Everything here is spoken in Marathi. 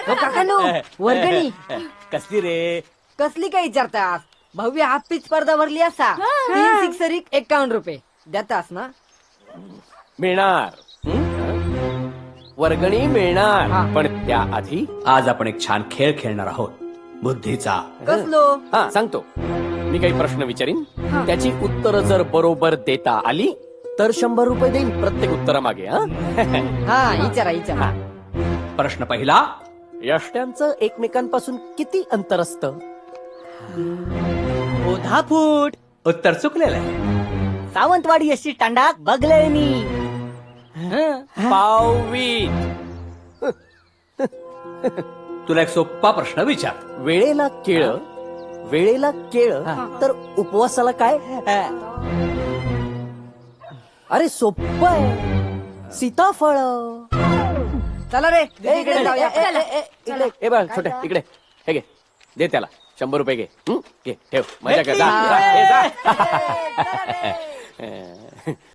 हो काकांनो, वर्गणी कसली रे? कसली काय विचारतास? भव्य हाफ पीच स्पर्धा भरली असा 3 सिक्सर 51 रुपये देतास ना? मिळणार वर्गणी मिळणार, हा. पण त्याआधी आज आपण एक छान खेळ खेळणार आहोत, बुद्धीचा. कसलो? हा सांगतो. मी काही प्रश्न विचारीन, हा. त्याची उत्तरं जर बरोबर देता आली तर 100 रुपये देईन प्रत्येक उत्तरामागे. हा हा विचारा. प्रश्न पहिला, यष्ट्यांचं एकमेकांपासून किती अंतर असतं? 10 फूट. उत्तर चुकलेलं आहे. सावंतवाडी अशी टांडाक बघले मी. पाववीत. तुला एक सोपा प्रश्न विचार. वेळेला केळ तर उपवासाला काय? अरे सोप्प आहे, सीताफळ. चला रे इकडे जाऊया. इकडे बघ छोट्या, इकडे हे घे, दे त्याला 100 रुपये घे. घे ठेव, मजा कर. जा, जा, जा.